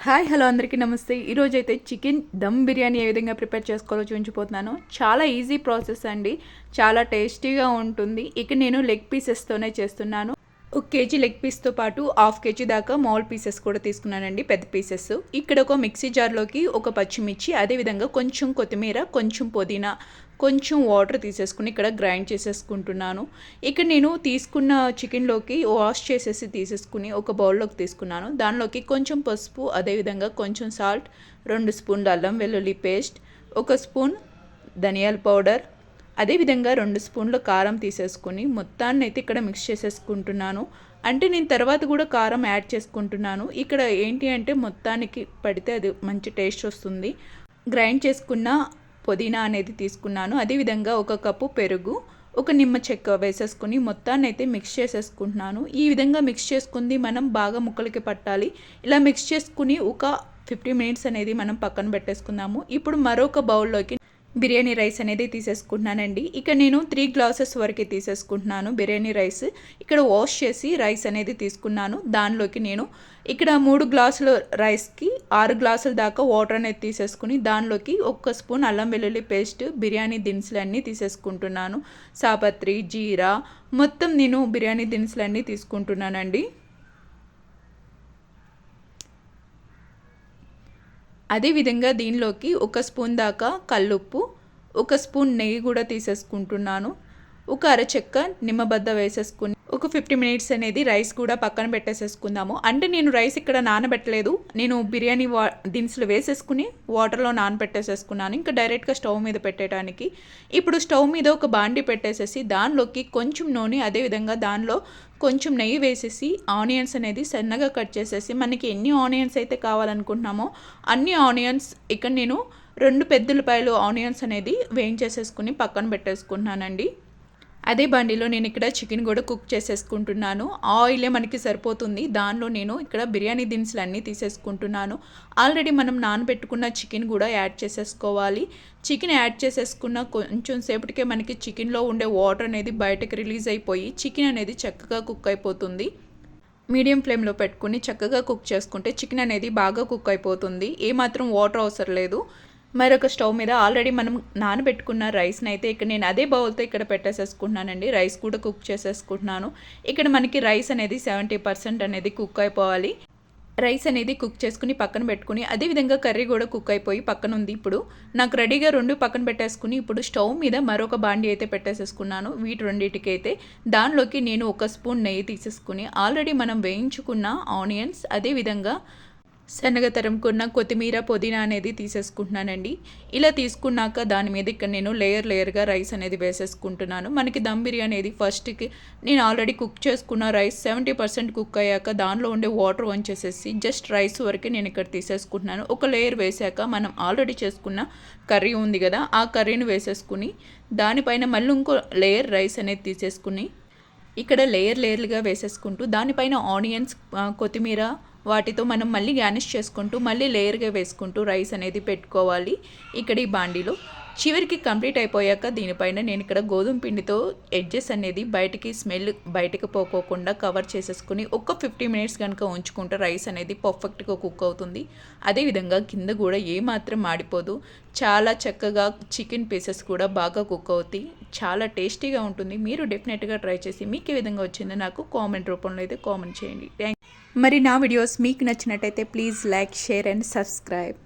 Hi hello అందరికీ నమస్తే. ఈరోజైతే చికెన్ దమ్ బిర్యానీ ఏ విధంగా ప్రిపేర్ చేసుకోవాలో చూపించిపోతున్నాను. చాలా ఈజీ ప్రాసెస్ అండి, చాలా టేస్టీగా ఉంటుంది. ఇక నేను లెగ్ పీసెస్తోనే చేస్తున్నాను. 1 కేజీ లెగ్ పీస్తో పాటు 1/2 కేజీ దాకా మాల్ పీసెస్ కూడా తీసుకున్నానండి, పెద్ద పీసెస్. ఇక్కడ ఒక మిక్సీ జార్లోకి ఒక పచ్చిమిర్చి, అదేవిధంగా కొంచెం కొత్తిమీర, కొంచెం పుదీనా, కొంచెం వాటర్ తీసేసుకుని ఇక్కడ గ్రైండ్ చేసేసుకుంటున్నాను. ఇక్కడ నేను తీసుకున్న చికెన్లోకి వాష్ చేసేసి తీసేసుకుని ఒక బౌల్లోకి తీసుకున్నాను. దానిలోకి కొంచెం పసుపు, అదేవిధంగా కొంచెం సాల్ట్, 2 స్పూన్ల అల్లం వెల్లుల్లి పేస్ట్, 1 స్పూన్ ధనియాల పౌడర్, అదేవిధంగా 2 స్పూన్ల కారం తీసేసుకుని మొత్తాన్ని అయితే ఇక్కడ మిక్స్ చేసేసుకుంటున్నాను. అంటే నేను తర్వాత కూడా కారం యాడ్ చేసుకుంటున్నాను. ఇక్కడ ఏంటి అంటే మొత్తానికి పడితే అది మంచి టేస్ట్ వస్తుంది. గ్రైండ్ చేసుకున్న పుదీనా అనేది తీసుకున్నాను. అదేవిధంగా 1 కప్పు పెరుగు, 1 నిమ్మ చెక్క వేసేసుకుని మొత్తాన్ని అయితే మిక్స్ చేసేసుకుంటున్నాను. ఈ విధంగా మిక్స్ చేసుకుంది మనం బాగా ముక్కలకి పట్టాలి. ఇలా మిక్స్ చేసుకుని ఒక 50 మినిట్స్ అనేది మనం పక్కన పెట్టేసుకుందాము. ఇప్పుడు మరొక బౌల్లోకి బిర్యానీ రైస్ అనేది తీసేసుకుంటున్నానండి. ఇక నేను 3 గ్లాసెస్ వరకు తీసేసుకుంటున్నాను బిర్యానీ రైస్. ఇక్కడ వాష్ చేసి రైస్ అనేది తీసుకున్నాను. దానిలోకి నేను ఇక్కడ 3 గ్లాసుల రైస్కి 6 గ్లాసుల దాకా వాటర్ అనేది తీసేసుకుని దానిలోకి 1 స్పూన్ అల్లం వెల్లుల్లి పేస్ట్, బిర్యానీ దినుసులన్నీ తీసేసుకుంటున్నాను. సాపత్రి, జీరా, మొత్తం నేను బిర్యానీ దినుసులన్నీ తీసుకుంటున్నానండి. అదేవిధంగా దీనిలోకి 1 స్పూన్ దాకా కల్లుప్పు, 1 స్పూన్ నెయ్యి కూడా తీసేసుకుంటున్నాను. 1 అరచెక్క నిమ్మబద్ద వేసేసుకుని ఒక 50 మినిట్స్ అనేది రైస్ కూడా పక్కన పెట్టేసేసుకుందాము. అంటే నేను రైస్ ఇక్కడ నానబెట్టలేదు, నేను బిర్యానీ దినుసులు వేసేసుకుని వాటర్లో నానబెట్టేసేసుకున్నాను. ఇంకా డైరెక్ట్గా స్టవ్ మీద పెట్టడానికి. ఇప్పుడు స్టవ్ మీద ఒక బాండి పెట్టేసేసి దానిలోకి కొంచెం నూనె, అదేవిధంగా దానిలో కొంచెం నెయ్యి వేసేసి ఆనియన్స్ అనేది సన్నగా కట్ చేసేసి మనకి ఎన్ని ఆనియన్స్ అయితే కావాలనుకుంటున్నామో అన్ని ఆనియన్స్ ఇక్కడ నేను 2 పెద్ద ఉల్లిపాయలు ఆనియన్స్ అనేది వేయించేసేసుకుని పక్కన పెట్టేసుకుంటున్నానండి. అదే బండిలో నేను ఇక్కడ చికెన్ కూడా కుక్ చేసేసుకుంటున్నాను. ఆయిలే మనకి సరిపోతుంది. దానిలో నేను ఇక్కడ బిర్యానీ దినుసులు అన్నీ తీసేసుకుంటున్నాను. ఆల్రెడీ మనం నానబెట్టుకున్న చికెన్ కూడా యాడ్ చేసేసుకోవాలి. చికెన్ యాడ్ చేసేసుకున్న కొంచెం సేపటికే మనకి చికెన్లో ఉండే వాటర్ అనేది బయటకు రిలీజ్ అయిపోయి చికెన్ అనేది చక్కగా కుక్ అయిపోతుంది. మీడియం ఫ్లేమ్లో పెట్టుకుని చక్కగా కుక్ చేసుకుంటే చికెన్ అనేది బాగా కుక్ అయిపోతుంది. ఏమాత్రం వాటర్ అవసరం లేదు. మరొక స్టవ్ మీద ఆల్రెడీ మనం నానబెట్టుకున్న రైస్ని అయితే ఇక్కడ నేను అదే బౌల్తో ఇక్కడ పెట్టేసేసుకుంటున్నానండి. రైస్ కూడా కుక్ చేసేసుకుంటున్నాను. ఇక్కడ మనకి రైస్ అనేది 70% అనేది కుక్ అయిపోవాలి. రైస్ అనేది కుక్ చేసుకుని పక్కన పెట్టుకుని అదేవిధంగా కర్రీ కూడా కుక్ అయిపోయి పక్కన ఉంది. ఇప్పుడు నాకు రెడీగా 2 పక్కన పెట్టేసుకుని ఇప్పుడు స్టవ్ మీద మరొక బాండి అయితే పెట్టేసేసుకున్నాను. వీటి రెండింటికైతే దానిలోకి నేను 1 స్పూన్ నెయ్యి తీసేసుకుని ఆల్రెడీ మనం వేయించుకున్న ఆనియన్స్, అదేవిధంగా సన్నగా తరుముకున్న కొత్తిమీర, పుదీనా అనేది తీసేసుకుంటున్నానండి. ఇలా తీసుకున్నాక దాని మీద ఇక్కడ నేను లేయర్గా రైస్ అనేది వేసేసుకుంటున్నాను. మనకి దమ్ బిర్యానీ అనేది ఫస్ట్కి నేను ఆల్రెడీ కుక్ చేసుకున్న రైస్ 70% కుక్ అయ్యాక దానిలో ఉండే వాటర్ వంచేసేసి జస్ట్ రైస్ వరకే నేను ఇక్కడ తీసేసుకుంటున్నాను. ఒక లేయర్ వేసాక మనం ఆల్రెడీ చేసుకున్న కర్రీ ఉంది కదా, ఆ కర్రీని వేసేసుకుని దానిపైన మళ్ళీ ఇంకో లేయర్ రైస్ అనేది తీసేసుకుని ఇక్కడ లేయర్లుగా వేసేసుకుంటూ దానిపైన ఆనియన్స్, కొత్తిమీర వాటితో మనం మళ్ళీ గార్నిష్ చేసుకుంటూ మళ్ళీ లేయర్గా వేసుకుంటూ రైస్ అనేది పెట్టుకోవాలి. ఇక్కడ ఈ బాండీలో చివరికి కంప్లీట్ అయిపోయాక దీనిపైన నేను ఇక్కడ గోధుమ పిండితో ఎడ్జెస్ అనేది స్మెల్ బయటకు పోకోకుండా కవర్ చేసేసుకుని ఒక 50 మినిట్స్ కనుక ఉంచుకుంటే రైస్ అనేది పర్ఫెక్ట్గా కుక్ అవుతుంది. అదేవిధంగా కింద కూడా ఏమాత్రం మాడిపోదు. చాలా చక్కగా చికెన్ పీసెస్ కూడా బాగా కుక్ అవుతాయి. చాలా టేస్టీగా ఉంటుంది. మీరు డెఫినెట్గా ట్రై చేసి మీకు ఏ విధంగా వచ్చిందో నాకు కామెంట్ రూపంలో అయితే కామెంట్ చేయండి. మరి నా వీడియోస్ మీకు నచ్చినట్టయితే please like, share and subscribe.